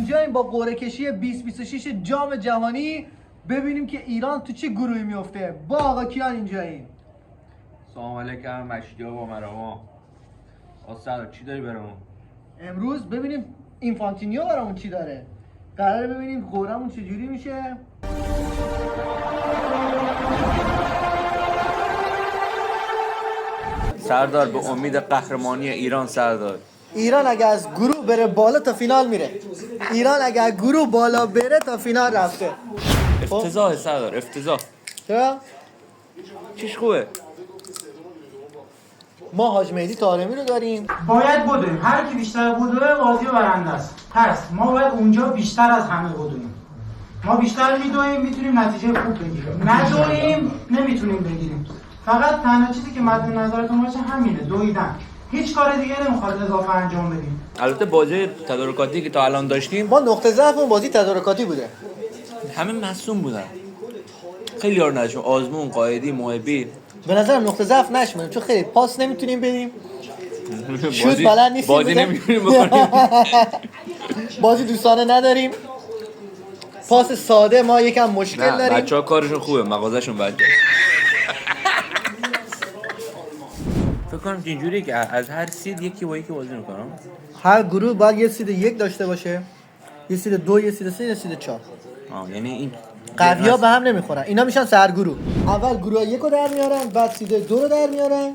اینجاییم با قرعه کشی 2026 جام جهانی، ببینیم که ایران تو چه گروهی میفته. با آقا کیان اینجاییم. سلام علیکم. مشتی با مرما. استاد چی داری برامون؟ امروز ببینیم اینفانتینیو برامون چی داره. قراره ببینیم قرعمون چجوری میشه. سردار به امید قهرمانی ایران سردار. ایران اگه از گروه بره بالا تا فینال میره. ایران اگه از گروه بالا بره تا فینال رفته. افتضاح سردار، افتضاح. چرا؟ چیش خوبه؟ ما حاج مهدی طارمی رو داریم. باید بدویم. هر کی بیشتر بدوه بازی برنده است. پس ما باید اونجا بیشتر از همه بدویم. ما بیشتر میدویم میتونیم نتیجه خوب بگیریم. ندویم نمیتونیم بگیریم. فقط تنها چیزی که مد نظرتون باشه همینه، دویدن. هیچ کار دیگه نمیخواد اضافه انجام بدیم. البته بازی تدارکاتی که تا الان داشتیم ما نقطه ضعف اون بازی تدارکاتی بوده. همه مصدوم بودن. خیلی یار نداشتیم. آزمون، قائدی، محبی. به نظرم نقطه ضعف نشمونیم چون خیلی پاس نمیتونیم بدیم. شوت بلد نیستیم. بازی نمیتونیم بکنیم. بازی دوستانه نداریم. پاس ساده ما یکم مشکل داریم. بچه‌ها کارشون خوبه، مغازه‌شون بده. فکر کنم اینجوریه که از هر سید یکی با یکی بازی میکنم. هر گروه باید یه سید یک داشته باشه، یه سید دو، یه سید سه، یه سید چهار. یعنی این قوی‌ها به هم نمیخورن. اینا میشن سرگروه. اول گروه یک رو در میارن، بعد سید دو رو در میارن،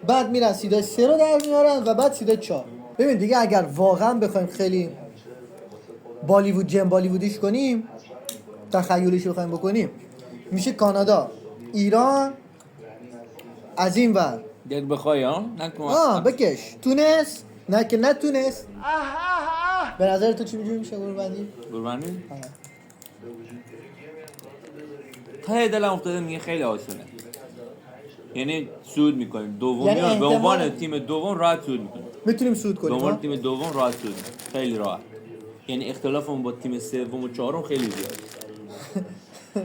بعد میرن سید سه رو در میارن و بعد سید چهار. ببین دیگه اگر واقعا بخوایم خیلی بالیوود جم بالیوودیش کنیم، تخیلیش بخوایم بکنیم، میشه کانادا، ایران، از این ور دل بخوای نکن. بکش تونس، نه که نتونس. به نظر تو چی میشه گروه‌بندی؟ گروه‌بندی؟ ته دلم افتاده میگه خیلی آسونه. یعنی سود میکنیم. دومی یعنی به عنوان تیم دوم راحت سود میکنیم. میتونیم سود کنیم. به عنوان تیم دوم راحت سود میکنیم. خیلی راحت. یعنی اختلافمون با تیم سوم و چهارم خیلی زیاده.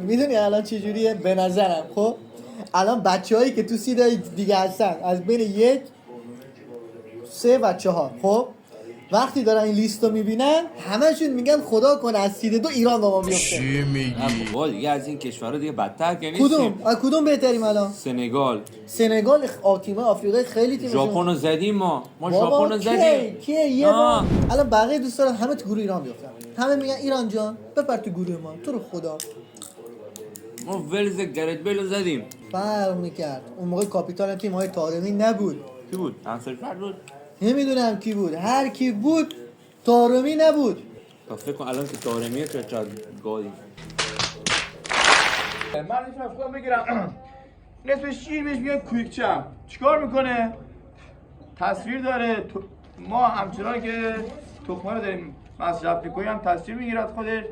میدونی الان چه جوریه به نظرم؟ خب الان بچه‌هایی که تو سیدای دیگه هستن از بین 1 3 و 4، خب وقتی دارن این لیست رو میبینن همشون میگن خدا کنه از سید دو ایران با ما بیفته. چی میگی؟ دیگه از این کشورها دیگه بدتر که نیستیم. کدوم بهتریم الان؟ سنگال تیم آفریقای خیلی تیم. ژاپن رو زدیم ما ژاپن رو زدیم. کیه یه بار الان بقیه دوستان همه تو گروه ایران بیفتن. همه میگن ایران جان بپر تو گروه ما، تو رو خدا. ما ولز گرت بیل رو زدیم. فرق میکرد اون موقع کاپیتان تیم های طارمی نبود. کی بود؟ انصاری فرد بود؟ نمیدونم کی بود. هر کی بود طارمی نبود. فکر کن الان که طارمیه تو چقدر گادی. من میتونم خودم بگیرم. نصفش چی بهش میگن کویک چمپ. چیکار میکنه؟ تصویر داره. ما همچنان که تخمه رو داریم مصرف میکنیم هم تصویر میگیرد خودش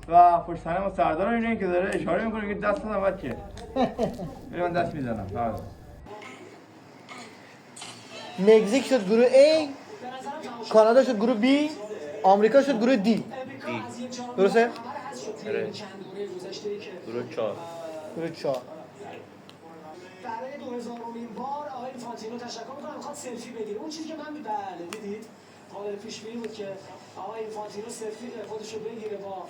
و پشت سر ما سردار رو میبینیم که داره اشاره میکنه که دست دادم بچه. من دست میزنم. مکزیک شد گروه A، کانادا شد گروه B، آمریکا شد گروه D. درسته؟ آره. گروه 4. گروه 4. برای 2000مین بار آقای اینفانتینو تشکر می‌کنم می‌خواد سلفی بگیره. اون چیزی که من بله دیدید قابل پیش بینی بود که آقای اینفانتینو سلفی خودشو بگیره با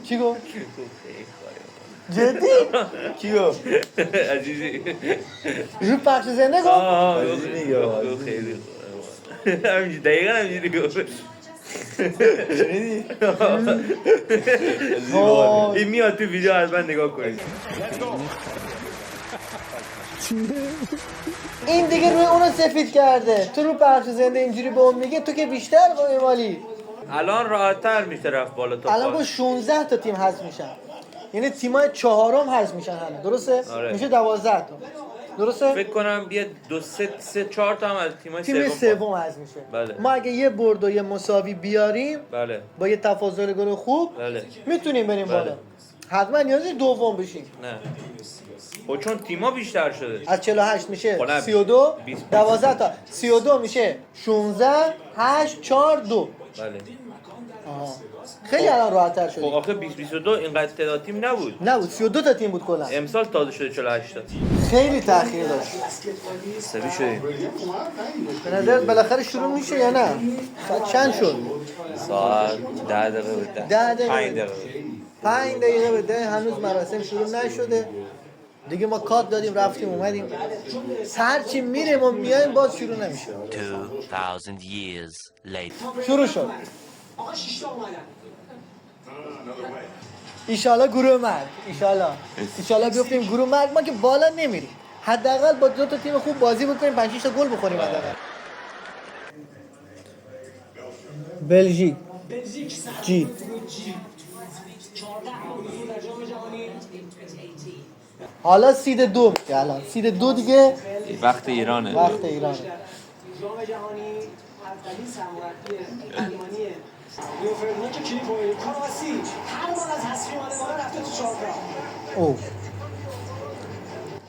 چی گفت؟ جدی؟ کی گفت؟ عزیزی رو پخش زنده گفت؟ خیلی همینجوری دقیقا همینجوری گفت. این میاد تو ویدیو حتما نگاه کنید. این دیگه روی اونو سفید کرده. تو رو پخش زنده اینجوری به اون میگه تو که بیشتر قایمالی. الان راحت‌تر میشه رفت بالا تا الان با 16 تا تیم حذف میشن. یعنی تیمای چهارم حذف میشن همه. درسته؟ آره. میشه 12 تا. درسته؟ فکر کنم بیا 2 3 4 تا هم از تیمای تیم سوم حذف میشه. بله. ما اگه یه برد و یه مساوی بیاریم، بله. با یه تفاضل گل خوب، بله. میتونیم بریم بله. بالا. حتما نیازی دوم بشیم. نه. خب چون تیما بیشتر شده. از 48 میشه خب 32 12 تا 32 میشه 16 8 4 2. بله. خیلی الان راحت تر خب شد. آخه 2022 اینقدر تعداد تیم نبود. نبود 32 تا تیم بود کلا. امسال تازه شده 48 تا. خیلی تاخیر داشت. سبی شدیم. به نظر بالاخره شروع میشه یا نه؟ ساعت چند شد؟ ساعت 10 دقیقه بود. 10 دقیقه. 5 دقیقه. 5 دقیقه به 10 هنوز مراسم شروع نشده. دیگه ما کات دادیم رفتیم اومدیم. هرچی میریم و میایم باز شروع نمیشه. 2000 years later. شروع شد. آقا 6 تا اومدن. ایشالا گروه مرگ. ایشالا بیفتیم گروه مرگ. ما که بالا نمیریم. حداقل با 2 تا تیم خوب بازی بکنیم 5 6 تا گل بخوریم حداقل. بلژیک جی 14 حضور در جام جهانی. حالا سید 2 میشه. الان سید 2 دیگه وقت ایرانه. وقت ایرانه. جام جهانی اولین سرمربی آلمانیه. لیو فردیناند که کلیپ رو کرواسی هر بار از حذفی اومده بالا رفته تو چهارتا. او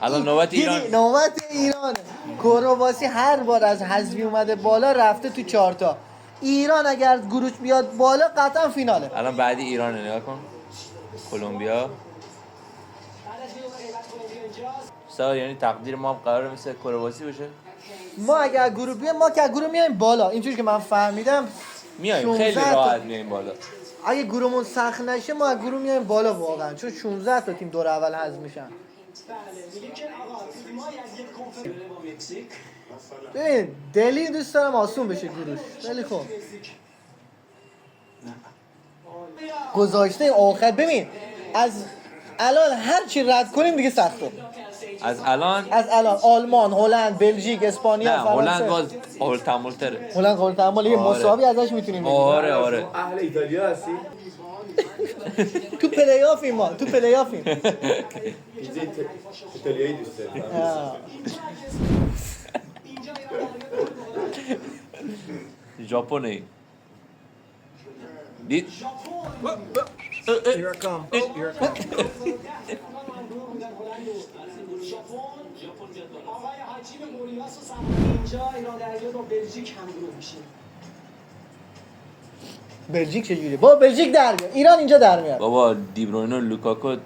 الان نوبت ایران. دیدی نوبت ایرانه. کرواسی هر بار از حذفی اومده بالا رفته تو 4 تا. ایران اگر گروش بیاد بالا قطعا فیناله. الان بعدی ایرانه نگاه کن. کلمبیا. بعد از این غیبت کلمبیا اینجاست. سوال یعنی تقدیر ما هم قراره مثل کرواسی بشه؟ ما اگر گروه بیایم ما که گروه میایم بالا. اینجوری که من فهمیدم میایم خیلی 16 تا. راحت میایم بالا. اگه گروهمون سخت نشه ما از گروه میایم بالا واقعا چون 16 تا تیم دور اول حذف میشن. بله میگه که آقا تیمای از یک کنفرانس با مکزیک ببین دلی دوست دارم آسون بشه گروش. خیلی خوب. گذاشته آخر ببین از الان هر چی رد کنیم دیگه سخته. از الان از الان آلمان، هلند، بلژیک، اسپانیا، نه هلند فرانسه. باز قابل تحمل تره. هلند قابل تحمل یه آره. مساوی ازش میتونیم بگیریم. آره اهل ایتالیا هستی؟ تو پلی آفیم ما تو پلی آفیم. پیزا ایتالیایی دوست دارم. ژاپنی. دید آقای حاجی موریاس و اینجا ایران دریا با بلژیک هم گروه میشه. بلژیک چجوریه؟ با بلژیک در میاد. ایران اینجا در میاد. بابا دیبروین و لوکاکو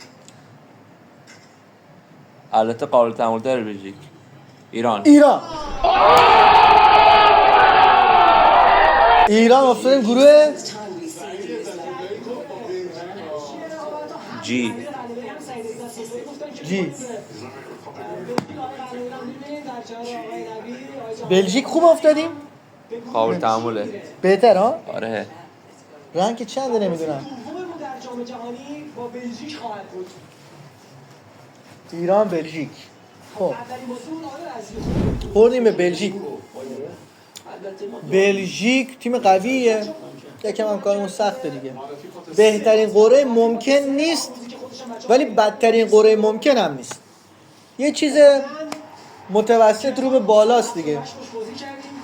البته قابل تحمل تره بلژیک. ایران افتادیم گروه جی. بلژیک خوب افتادیم؟ قابل تحمله. بهتر ها؟ آره. رنگ چنده نمیدونم. دوممون در جام جهانی با بلژیک خواهد بود. ایران بلژیک. خب اولین بازیمون آقای رضوی خوردیم به بلژیک. بلژیک تیم قویه. یکم هم کارمون سخته دیگه. بهترین قرعه ممکن نیست ولی بدترین قرعه ممکن هم نیست. یه چیز متوسط رو به بالاست دیگه.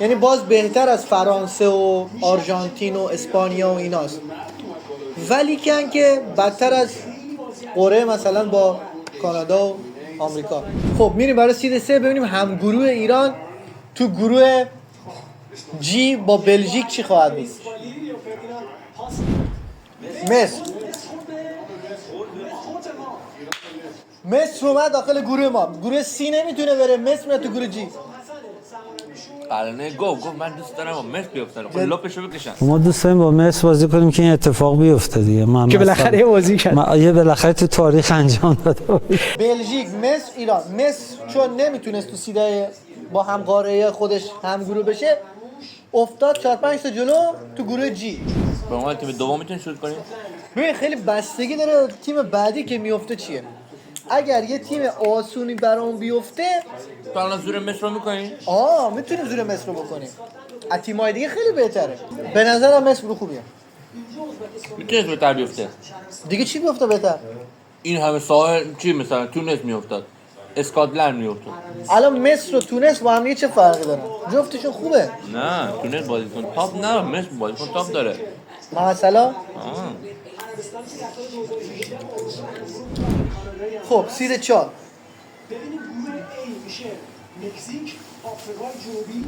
یعنی باز بهتر از فرانسه و آرژانتین و اسپانیا و ایناست. ولی که بدتر از قرعه مثلا با کانادا و آمریکا. خب میریم برای سید 3 ببینیم هم گروه ایران تو گروه جی با بلژیک چی خواهد بود. مصر اومد داخل گروه ما. گروه سی نمیتونه بره. مصر میاد تو گروه جی. قرنه گفت من دوست دارم با مصر بیفتن. خب لپشو بکشن. ما دوست داریم با مصر بازی کنیم که این اتفاق بیفته دیگه. که بالاخره بازی کرد. یه بالاخره تو تاریخ انجام داده باشه. بلژیک، مصر، ایران. مصر چون نمیتونست تو سیده با هم قاره خودش هم گروه بشه افتاد 4 5 تا جلو تو گروه جی. به عنوان تیم دوم میتونیم شروع کنیم. ببین خیلی بستگی داره تیم بعدی که میفته چیه. اگر یه تیم آسونی برام بیفته تو الان زور مصر رو میکنیم؟ میتونیم زور مصر رو بکنیم. از تیم‌های دیگه خیلی بهتره. به نظرم مصر رو خوبیه. میتونست بهتر بیفته. دیگه چی بیفته بهتر؟ این همه ساحل چی مثلا تونس میافتاد. اسکاتلند میافتاد. الان مصر و تونس با هم چه فرقی دارن؟ جفتشون خوبه. نه تونس بازیکن تاپ نه مصر بازیکن تاپ داره. مثلا خب سید 4 ببینیم گروه A میشه مکزیک، آفریقای جنوبی.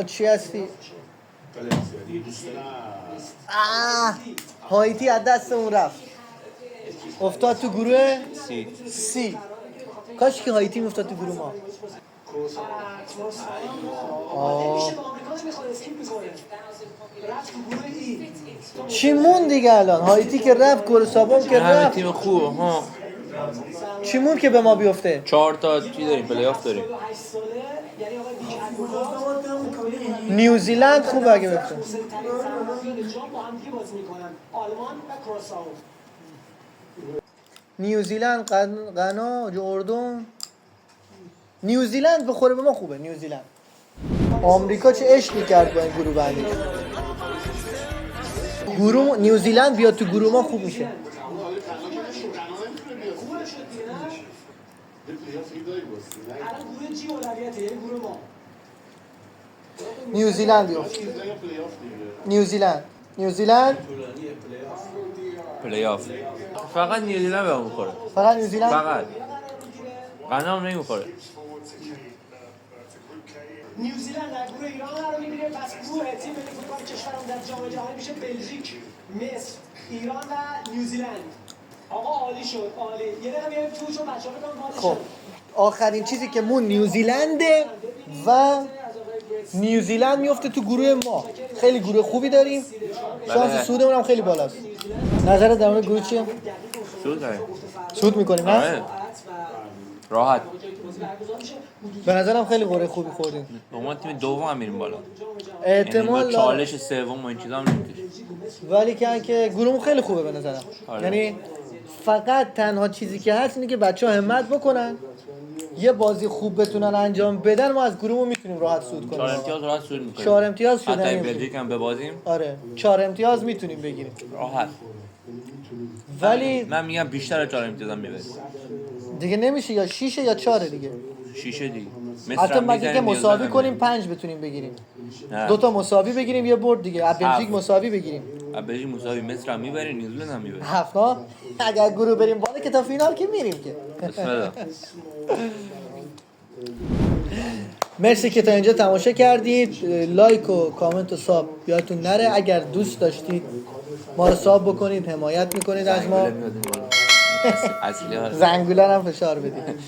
چی هستی؟ هایتی از دستمون رفت، افتاد تو گروه سی. کاش که هایتی میافتاد تو گروه ما. چی مون دیگه الان؟ هایتی که رفت، کورسابون که همه رفت، تیم خوبه ها. چی مون که به ما بیفته؟ 4 تا چی داریم؟ پلی آف داریم. نیوزیلند خوبه اگه بیفته. نیوزیلند، غنا، اردن. نیوزیلند بخوره به ما خوبه. نیوزیلند. آمریکا چه عشقی کرد با این گروه بندی. گروه نیوزیلند بیاد تو گروه ما خوب میشه. نیوزیلند بیفته. نیوزیلند پلی آف. فقط نیوزیلند به ما میخوره. فقط نیوزیلند. فقط غنا هم نمیخوره. نیوزیلند در گروه ایران قرار میگیره، پس گروه تیم ملی فوتبال کشورمون در جام جهانی میشه بلژیک، مصر، ایران و نیوزیلند. آقا عالی شد، عالی. یه دقیقه بیایم تو چون بچه‌ها بگن خب آخرین چیزی که مون نیوزیلنده و نیوزیلند میفته تو گروه ما. خیلی گروه خوبی داریم. شانس سودمون هم خیلی بالاست. نظرت در مورد گروه چیه؟ سود داریم. سود میکنیم نه؟ راحت. به نظرم خیلی قرعه خوبی خوردیم. ما تیم دوم هم میریم بالا. احتمال یعنی با چالش سوم و این چیزا هم نمی‌کشیم. ولی که گروه خیلی خوبه به نظرم. آره. یعنی فقط تنها چیزی که هست اینه که بچه‌ها همت بکنن، یه بازی خوب بتونن انجام بدن، ما از گروه میتونیم راحت صعود کنیم. 4 امتیاز راحت صعود می‌کنیم. 4 امتیاز شده. حتی بلژیک هم ببازیم. آره 4 امتیاز میتونیم بگیریم راحت. ولی من میگم بیشتر از 4 امتیاز هم می‌بریم. دیگه نمیشه، یا 6 یا 4 دیگه. 6 دیگه. حتی مگه که مساوی کنیم 5 بتونیم بگیریم. دو تا مساوی بگیریم یه برد دیگه. از بلژیک مساوی بگیریم. از بلژیک مساوی، مصر هم می‌بریم، نیوزیلند هم می‌بریم. هفتا اگر گروه بریم بالا که تا فینال که میریم که. بسم الله. مرسی که تا اینجا تماشا کردید. لایک و کامنت و ساب یادتون نره. اگر دوست داشتید ما رو ساب بکنید، حمایت میکنید از ما. اصلی ها زنگوله هم فشار بدید.